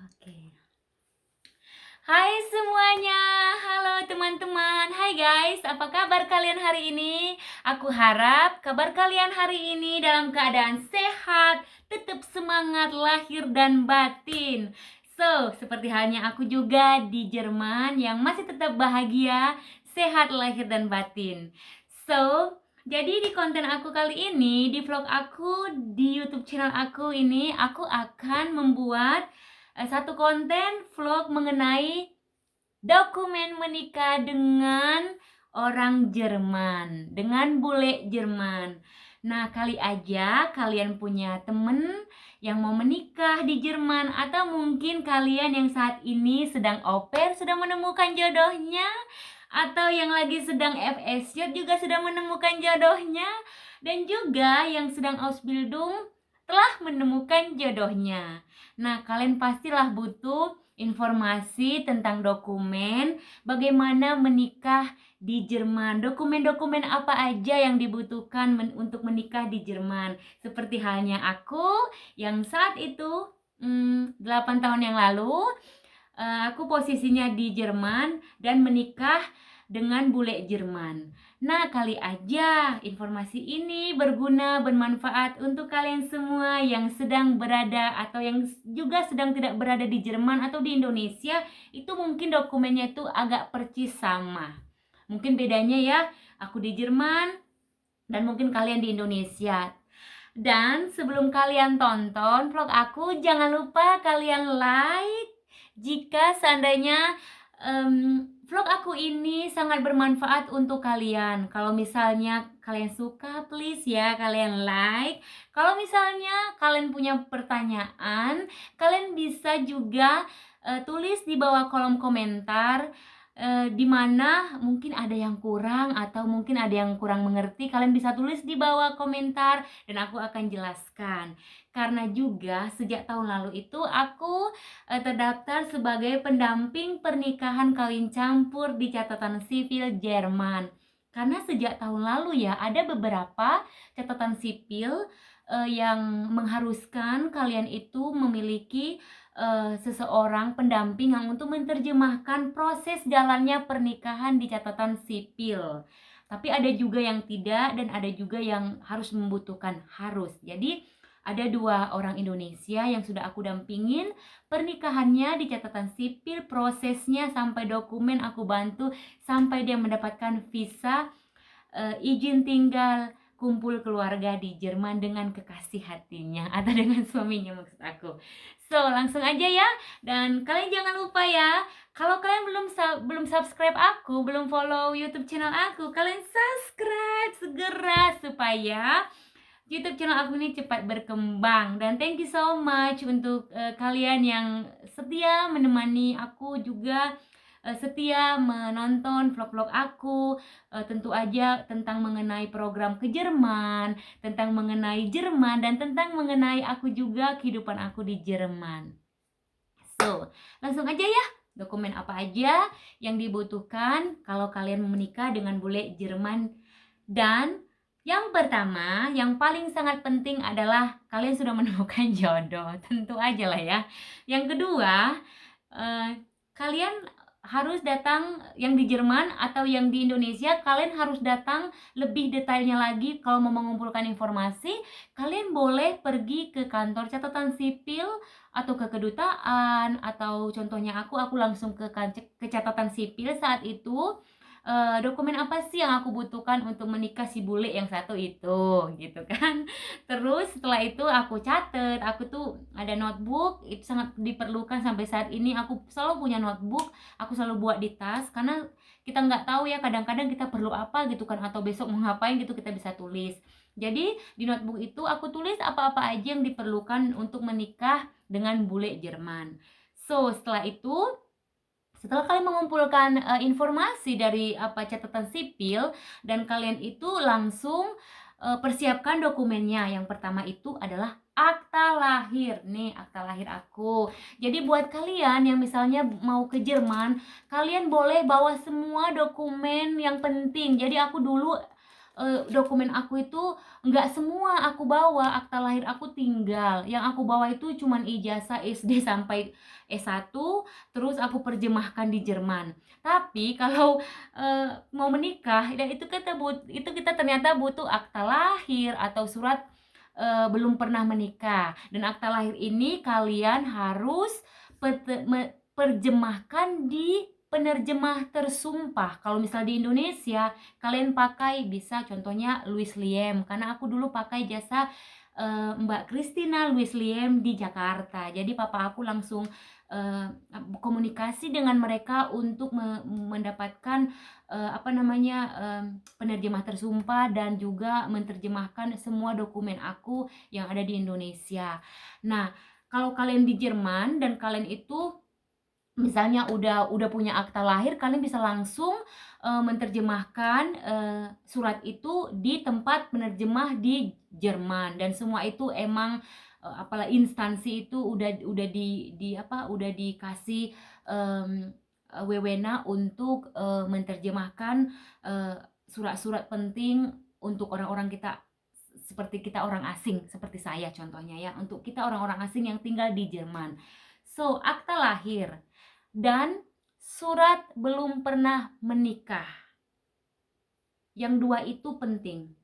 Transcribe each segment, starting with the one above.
Oke. Hai semuanya, halo teman-teman. Hai guys, apa kabar kalian hari ini? Aku harap kabar kalian hari ini dalam keadaan sehat, tetap semangat lahir dan batin. Seperti halnya aku juga di Jerman yang masih tetap bahagia, sehat lahir dan batin. Jadi di konten aku kali ini, di vlog aku, di YouTube channel aku ini, aku akan membuat satu konten vlog mengenai dokumen menikah dengan orang Jerman, dengan bule Jerman. Nah, kali aja kalian punya temen yang mau menikah di Jerman, atau mungkin kalian yang saat ini sedang au pair sudah menemukan jodohnya, atau yang lagi sedang FSJ juga sudah menemukan jodohnya, dan juga yang sedang Ausbildung telah menemukan jodohnya. Nah, kalian pastilah butuh informasi tentang dokumen, bagaimana menikah di Jerman. Dokumen-dokumen apa aja yang dibutuhkan untuk menikah di Jerman. Seperti halnya aku yang saat itu 8 tahun yang lalu, aku posisinya di Jerman dan menikah dengan bule Jerman. Nah, kali aja informasi ini berguna, bermanfaat untuk kalian semua yang sedang berada atau yang juga sedang tidak berada di Jerman atau di Indonesia. Itu mungkin dokumennya itu agak percis sama. Mungkin bedanya ya, aku di Jerman dan mungkin kalian di Indonesia. Dan sebelum kalian tonton vlog aku, jangan lupa kalian like jika seandainya vlog aku ini sangat bermanfaat untuk kalian. Kalau misalnya kalian suka, please ya kalian like. Kalau misalnya kalian punya pertanyaan, kalian bisa juga tulis di bawah kolom komentar, di mana mungkin ada yang kurang atau mungkin ada yang kurang mengerti. Kalian bisa tulis di bawah komentar dan aku akan jelaskan. Karena juga sejak tahun lalu itu aku terdaftar sebagai pendamping pernikahan kawin campur di catatan sipil Jerman. Karena sejak tahun lalu ya ada beberapa catatan sipil yang mengharuskan kalian itu memiliki seseorang pendamping yang untuk menerjemahkan proses jalannya pernikahan di catatan sipil. Tapi ada juga yang tidak dan ada juga yang harus membutuhkan harus. Jadi ada 2 orang Indonesia yang sudah aku dampingin pernikahannya di catatan sipil, prosesnya sampai dokumen aku bantu sampai dia mendapatkan visa izin tinggal kumpul keluarga di Jerman dengan kekasih hatinya atau dengan suaminya maksud aku. Langsung aja ya. Dan kalian jangan lupa ya, kalau kalian belum subscribe aku, belum follow YouTube channel aku, kalian subscribe segera supaya YouTube channel aku ini cepat berkembang. Dan thank you so much untuk kalian yang setia menemani aku juga, setia menonton vlog-vlog aku, tentu aja tentang mengenai program ke Jerman, tentang mengenai Jerman, dan tentang mengenai aku juga, kehidupan aku di Jerman. Langsung aja ya, dokumen apa aja yang dibutuhkan kalau kalian menikah dengan bule Jerman. Dan yang pertama, yang paling sangat penting adalah kalian sudah menemukan jodoh, tentu aja lah ya. Yang kedua, kalian harus datang, yang di Jerman atau yang di Indonesia, kalian harus datang lebih detailnya lagi. Kalau mau mengumpulkan informasi, kalian boleh pergi ke kantor catatan sipil atau ke kedutaan, atau contohnya aku langsung ke catatan sipil saat itu. Dokumen apa sih yang aku butuhkan untuk menikah si bule yang satu itu, gitu kan. Terus setelah itu aku catet, aku tuh ada notebook, itu sangat diperlukan sampai saat ini. Aku selalu punya notebook, aku selalu buat di tas, karena kita nggak tahu ya, kadang-kadang kita perlu apa gitu kan, atau besok mau ngapain gitu, kita bisa tulis. Jadi di notebook itu aku tulis apa-apa aja yang diperlukan untuk menikah dengan bule Jerman. Setelah kalian mengumpulkan informasi dari catatan sipil, dan kalian itu langsung persiapkan dokumennya. Yang pertama itu adalah akta lahir. Nih, akta lahir aku. Jadi buat kalian yang misalnya mau ke Jerman, kalian boleh bawa semua dokumen yang penting. Jadi aku dulu dokumen aku itu nggak semua aku bawa, akta lahir aku tinggal. Yang aku bawa itu cuman ijazah SD sampai S1, terus aku terjemahkan di Jerman. Tapi kalau mau menikah, ya itu kita ternyata butuh akta lahir atau surat belum pernah menikah. Dan akta lahir ini kalian harus terjemahkan di penerjemah tersumpah. Kalau misal di Indonesia kalian pakai bisa contohnya Louis Liem, karena aku dulu pakai jasa Mbak Christina Louis Liem di Jakarta. Jadi papa aku langsung komunikasi dengan mereka untuk mendapatkan penerjemah tersumpah dan juga menerjemahkan semua dokumen aku yang ada di Indonesia. Nah, kalau kalian di Jerman dan kalian itu misalnya udah punya akta lahir, kalian bisa langsung menerjemahkan surat itu di tempat penerjemah di Jerman, dan semua itu emang apalah instansi itu udah dikasih wewenang untuk menerjemahkan surat-surat penting untuk orang-orang kita, seperti kita orang asing, seperti saya contohnya ya, untuk kita orang-orang asing yang tinggal di Jerman. So, akta lahir dan surat belum pernah menikah. Yang dua itu penting.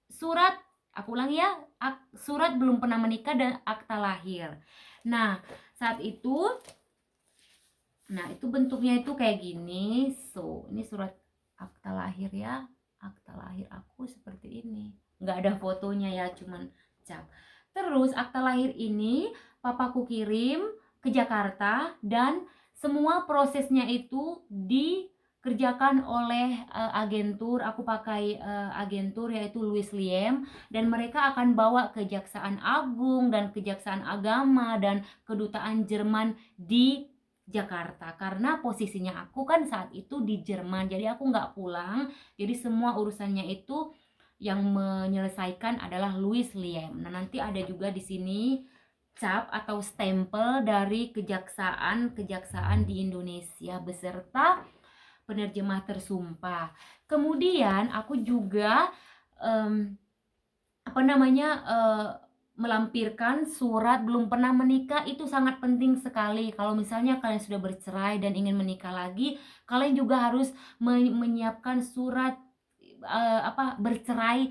Surat, aku ulang ya, surat belum pernah menikah dan akta lahir. Nah, saat itu, itu bentuknya itu kayak gini. So, ini surat akta lahir ya. Akta lahir aku seperti ini. Nggak ada fotonya ya, cuman cap. Terus akta lahir ini papaku kirim ke Jakarta dan semua prosesnya itu dikerjakan oleh agentur. Aku pakai agentur yaitu Louis Liem, dan mereka akan bawa ke Kejaksaan Agung dan Kejaksaan Agama dan Kedutaan Jerman di Jakarta, karena posisinya aku kan saat itu di Jerman, jadi aku nggak pulang, jadi semua urusannya itu yang menyelesaikan adalah Louis Liem. Nah, nanti ada juga di sini cap atau stempel dari kejaksaan di Indonesia beserta penerjemah tersumpah. Kemudian aku juga melampirkan surat belum pernah menikah. Itu sangat penting sekali. Kalau misalnya kalian sudah bercerai dan ingin menikah lagi, kalian juga harus menyiapkan surat bercerai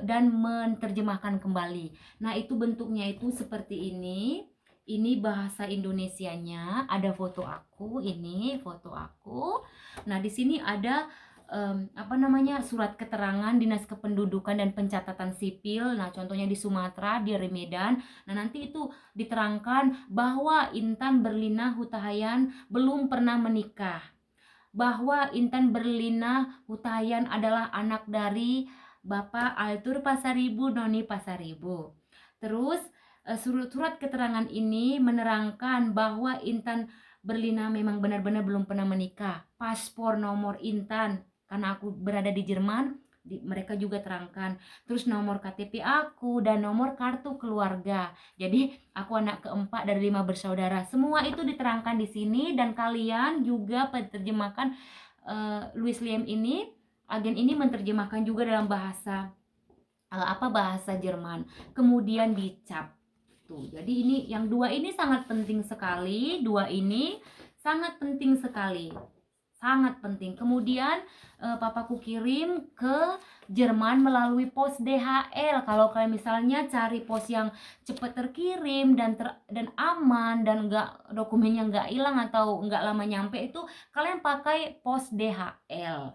dan menerjemahkan kembali. Nah, itu bentuknya itu seperti ini. Ini bahasa Indonesianya, ada foto aku, ini foto aku. Nah, di sini ada surat keterangan Dinas Kependudukan dan Pencatatan Sipil. Nah, contohnya di Sumatera, di Medan. Nah, nanti itu diterangkan bahwa Intan Berlina Hutahayan belum pernah menikah, bahwa Intan Berlina Hutahayan adalah anak dari Bapak Altur Pasaribu, Noni Pasaribu. Terus surat keterangan ini menerangkan bahwa Intan Berlina memang benar-benar belum pernah menikah. Paspor nomor Intan, karena aku berada di Jerman, mereka juga terangkan. Terus nomor KTP aku dan nomor kartu keluarga. Jadi aku anak keempat dari 5 bersaudara. Semua itu diterangkan di sini, dan kalian juga penerjemahkan Louis Liem ini, agen ini menerjemahkan juga dalam bahasa bahasa Jerman. Kemudian dicap. Tuh, jadi ini yang dua ini sangat penting sekali. Dua ini sangat penting sekali. Sangat penting. Kemudian papaku kirim ke Jerman melalui pos DHL. Kalau kalian misalnya cari pos yang cepat terkirim dan aman dan dokumennya nggak hilang atau nggak lama nyampe, itu kalian pakai pos DHL.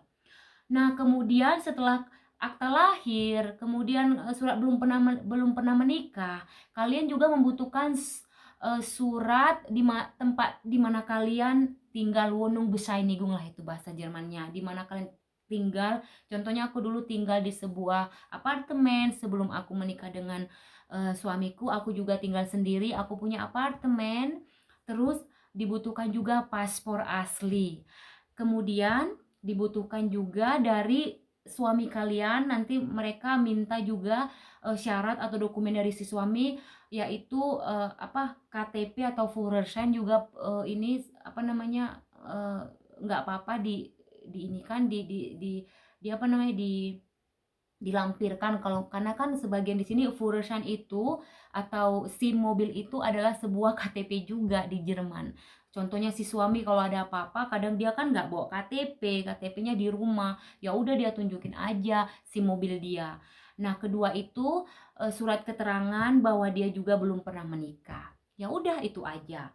Nah, kemudian setelah akta lahir, kemudian surat belum pernah menikah, kalian juga membutuhkan surat tempat di mana kalian tinggal. Wohnung Bescheinigung lah itu bahasa Jermannya, di mana kalian tinggal. Contohnya aku dulu tinggal di sebuah apartemen sebelum aku menikah dengan suamiku. Aku juga tinggal sendiri, aku punya apartemen. Terus dibutuhkan juga paspor asli. Kemudian dibutuhkan juga dari suami kalian. Nanti mereka minta juga syarat atau dokumen dari si suami, yaitu KTP atau Führerschein juga. Ini nggak apa-apa apa namanya, dilampirkan, kalau karena kan sebagian di sini Führerschein itu atau SIM mobil itu adalah sebuah KTP juga di Jerman. Contohnya si suami kalau ada apa-apa, kadang dia kan nggak bawa KTP, KTP-nya di rumah, ya udah dia tunjukin aja SIM mobil dia. Nah, kedua itu surat keterangan bahwa dia juga belum pernah menikah. Ya udah itu aja.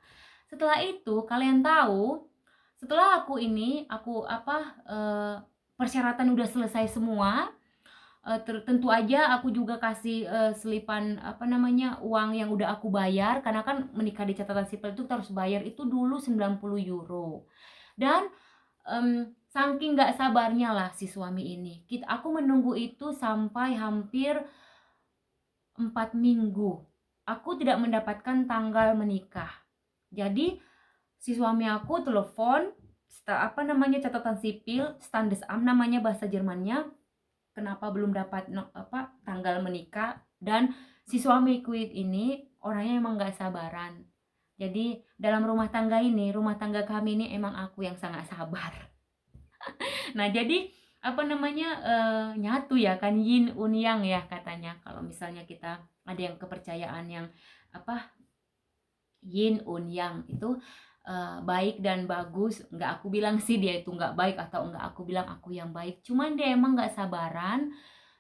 Setelah itu kalian tahu, setelah persyaratan udah selesai semua, tentu aja aku juga kasih selipan uang yang udah aku bayar, karena kan menikah di catatan sipil itu harus bayar itu dulu 90 euro. Dan saking nggak sabarnya lah si suami ini, aku menunggu itu sampai hampir 4 minggu aku tidak mendapatkan tanggal menikah. Jadi si suami aku telepon catatan sipil, Standesamt namanya bahasa Jermannya, kenapa belum dapat tanggal menikah. Dan si suamiku ini orangnya emang gak sabaran. Jadi dalam rumah tangga kami ini emang aku yang sangat sabar. Nah, jadi nyatu ya kan, yin un yang ya katanya. Kalau misalnya kita ada yang kepercayaan yang yin un yang itu baik dan bagus. Nggak aku bilang sih dia itu nggak baik, atau nggak aku bilang aku yang baik, cuman dia emang nggak sabaran.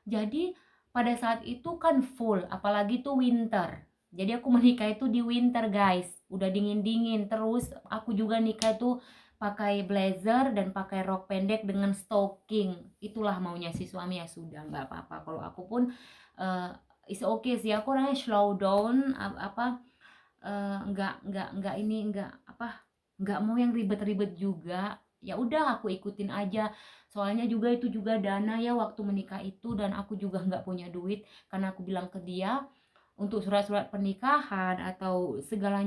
Jadi pada saat itu kan full, apalagi tuh winter. Jadi aku menikah itu di winter guys, udah dingin-dingin. Terus aku juga nikah tuh pakai blazer dan pakai rok pendek dengan stocking. Itulah maunya si suami, ya sudah nggak apa-apa. Kalau aku pun is okay sih, aku orangnya slow down, nggak mau yang ribet-ribet juga. Ya udah aku ikutin aja, soalnya juga itu juga dana ya waktu menikah itu, dan aku juga nggak punya duit, karena aku bilang ke dia untuk surat-surat pernikahan atau segala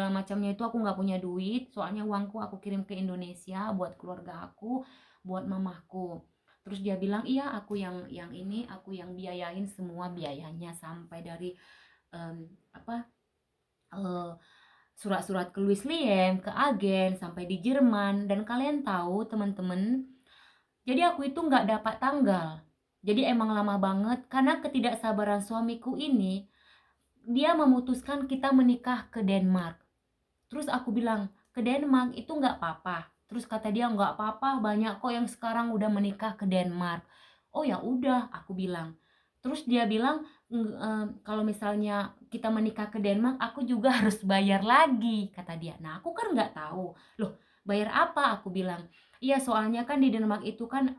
macamnya itu aku nggak punya duit, soalnya uangku aku kirim ke Indonesia buat keluarga aku, buat mamaku. Terus dia bilang iya, aku yang aku yang biayain semua biayanya, sampai dari um, apa surat-surat ke Louis Liem, ke agen, sampai di Jerman. Dan kalian tahu teman-teman, jadi aku itu nggak dapat tanggal. Jadi emang lama banget, karena ketidaksabaran suamiku ini, dia memutuskan kita menikah ke Denmark. Terus aku bilang, ke Denmark itu nggak apa-apa. Terus kata dia, nggak apa-apa, banyak kok yang sekarang udah menikah ke Denmark. Oh ya udah, aku bilang. Terus dia bilang, kalau misalnya kita menikah ke Denmark, aku juga harus bayar lagi, kata dia. Nah, aku kan nggak tahu. Loh, bayar apa? Aku bilang. Iya, soalnya kan di Denmark itu kan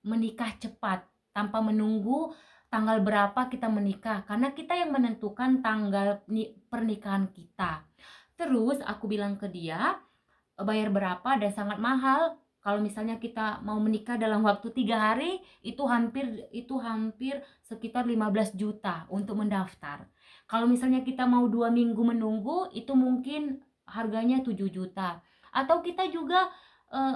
menikah cepat, tanpa menunggu tanggal berapa kita menikah, karena kita yang menentukan tanggal pernikahan kita. Terus aku bilang ke dia, bayar berapa, dan sangat mahal. Kalau misalnya kita mau menikah dalam waktu 3 hari, itu hampir sekitar 15 juta untuk mendaftar. Kalau misalnya kita mau 2 minggu menunggu, itu mungkin harganya 7 juta. Atau kita juga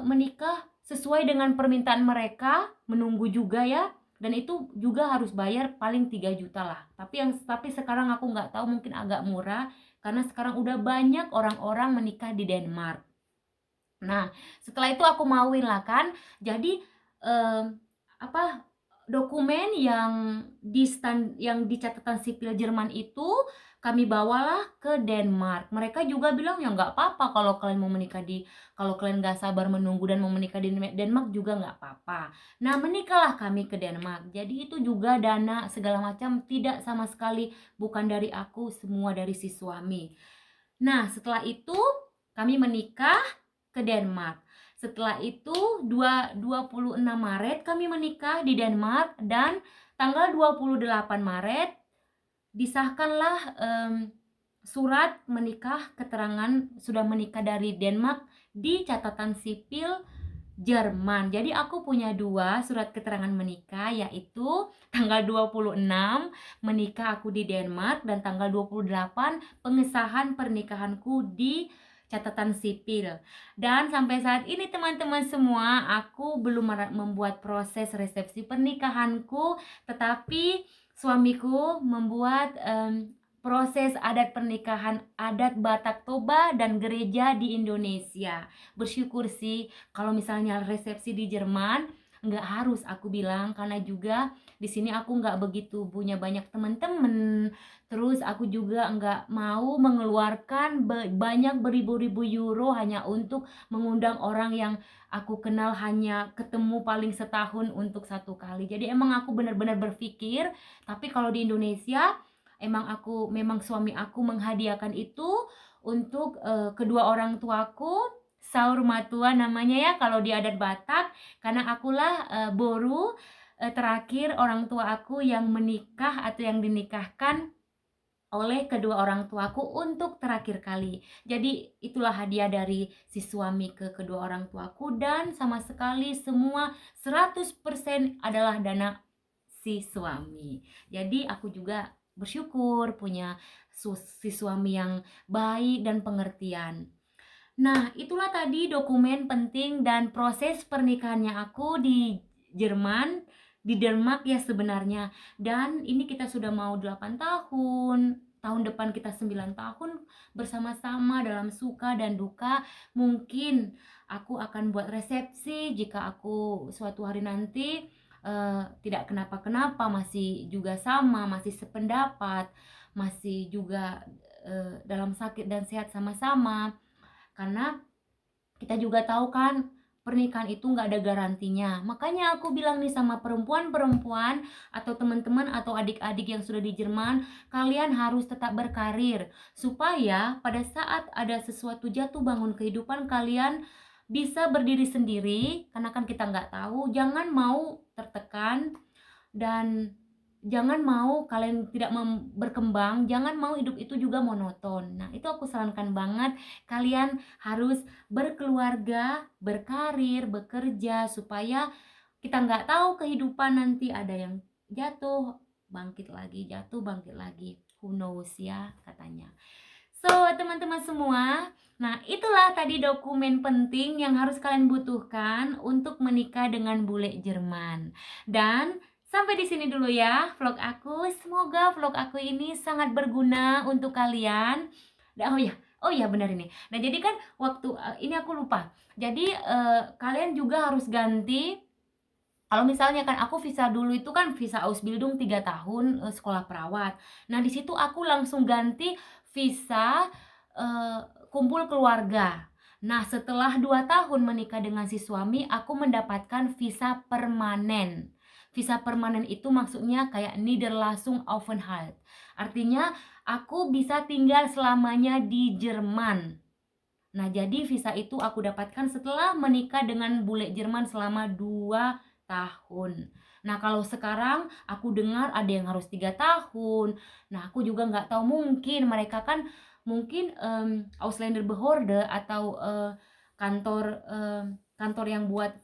menikah sesuai dengan permintaan mereka, menunggu juga ya, dan itu juga harus bayar paling 3 juta lah. Tapi sekarang aku nggak tahu, mungkin agak murah, karena sekarang udah banyak orang-orang menikah di Denmark. Nah, setelah itu aku mauin lah kan. Jadi dokumen yang di catatan sipil Jerman itu kami bawalah ke Denmark. Mereka juga bilang ya nggak apa-apa kalau kalian kalau kalian nggak sabar menunggu dan mau menikah di Denmark juga nggak apa-apa. Nah, menikahlah kami ke Denmark. Jadi itu juga dana segala macam tidak sama sekali, bukan dari aku, semua dari si suami. Nah, setelah itu kami menikah ke Denmark. Setelah itu 26 Maret kami menikah di Denmark, dan tanggal 28 Maret disahkanlah surat menikah, keterangan sudah menikah dari Denmark di catatan sipil Jerman. Jadi aku punya 2 surat keterangan menikah, yaitu tanggal 26 menikah aku di Denmark, dan tanggal 28 pengesahan pernikahanku di catatan sipil. Dan sampai saat ini teman-teman semua, aku belum membuat proses resepsi pernikahanku, tetapi suamiku membuat proses adat pernikahan adat Batak Toba dan gereja di Indonesia. Bersyukur sih, kalau misalnya resepsi di Jerman nggak harus aku bilang, karena juga di sini aku nggak begitu punya banyak teman-teman. Terus aku juga nggak mau mengeluarkan banyak beribu-ribu euro hanya untuk mengundang orang yang aku kenal hanya ketemu paling setahun untuk satu kali. Jadi emang aku benar-benar berpikir, tapi kalau di Indonesia memang suami aku menghadiahkan itu untuk kedua orang tuaku, saur matua namanya ya kalau di adat Batak, karena akulah boru terakhir orang tua aku yang menikah atau yang dinikahkan oleh kedua orang tuaku untuk terakhir kali. Jadi itulah hadiah dari si suami ke kedua orang tuaku, dan sama sekali semua 100% adalah dana si suami. Jadi aku juga bersyukur punya si suami yang baik dan pengertian. Nah, itulah tadi dokumen penting dan proses pernikahannya aku di Jerman, di Denmark ya sebenarnya. Dan ini kita sudah mau 8 tahun. Tahun depan kita 9 tahun bersama-sama dalam suka dan duka. Mungkin aku akan buat resepsi jika aku suatu hari nanti tidak kenapa-kenapa, masih juga sama, masih sependapat, masih juga dalam sakit dan sehat sama-sama. Karena kita juga tahu kan pernikahan itu nggak ada garantinya. Makanya aku bilang nih sama perempuan-perempuan atau teman-teman atau adik-adik yang sudah di Jerman, kalian harus tetap berkarir supaya pada saat ada sesuatu jatuh bangun kehidupan kalian bisa berdiri sendiri. Karena kan kita nggak tahu, jangan mau tertekan dan jangan mau kalian tidak berkembang, jangan mau hidup itu juga monoton. Nah, itu aku sarankan banget, kalian harus berkeluarga, berkarir, bekerja, supaya kita nggak tahu kehidupan nanti ada yang jatuh, bangkit lagi, jatuh, bangkit lagi. Who knows ya katanya. So, teman-teman semua, nah itulah tadi dokumen penting yang harus kalian butuhkan untuk menikah dengan bule Jerman. Dan sampai di sini dulu ya vlog aku. Semoga vlog aku ini sangat berguna untuk kalian. Dan oh ya benar ini. Nah, jadi kan waktu ini aku lupa. Jadi kalian juga harus ganti. Kalau misalnya kan aku visa dulu itu kan visa Ausbildung 3 tahun sekolah perawat. Nah, di situ aku langsung ganti visa kumpul keluarga. Nah, setelah 2 tahun menikah dengan si suami, aku mendapatkan visa permanen. Visa permanen itu maksudnya kayak Niederlassung-Aufenthalt. Artinya aku bisa tinggal selamanya di Jerman. Nah, jadi visa itu aku dapatkan setelah menikah dengan bule Jerman selama 2 tahun. Nah, kalau sekarang aku dengar ada yang harus 3 tahun. Nah, aku juga nggak tahu, mungkin mereka kan mungkin Ausländerbehörde atau kantor kantor yang buat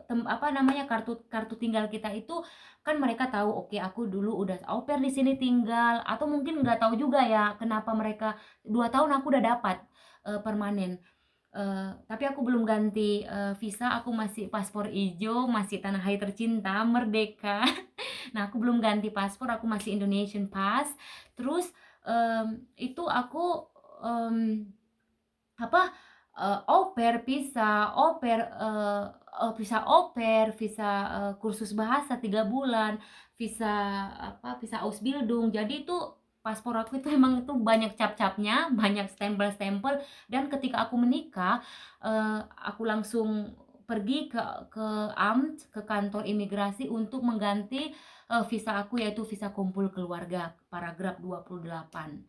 apa namanya kartu tinggal kita itu kan mereka tahu, oke, aku dulu udah au pair di sini tinggal, atau mungkin nggak tahu juga ya kenapa mereka 2 tahun aku udah dapat permanen. Tapi aku belum ganti visa, aku masih paspor hijau, masih tanah air tercinta, merdeka. Nah, aku belum ganti paspor, aku masih Indonesian pass. Terus itu aku au pair visa, visa kursus bahasa 3 bulan, visa Ausbildung. Jadi itu paspor aku itu emang itu banyak cap-capnya, banyak stempel-stempel, dan ketika aku menikah aku langsung pergi ke Amt, ke kantor imigrasi untuk mengganti visa aku, yaitu visa kumpul keluarga paragraf 28.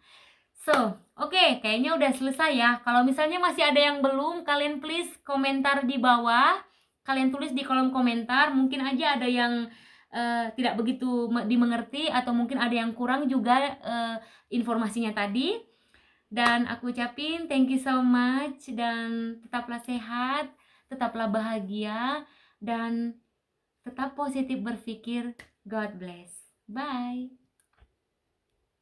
So, oke, kayaknya udah selesai ya. Kalau misalnya masih ada yang belum, kalian please komentar di bawah. Kalian tulis di kolom komentar, mungkin aja ada yang tidak begitu dimengerti, atau mungkin ada yang kurang juga informasinya tadi. Dan aku ucapin thank you so much, dan tetaplah sehat, tetaplah bahagia, dan tetap positif berpikir. God bless. Bye.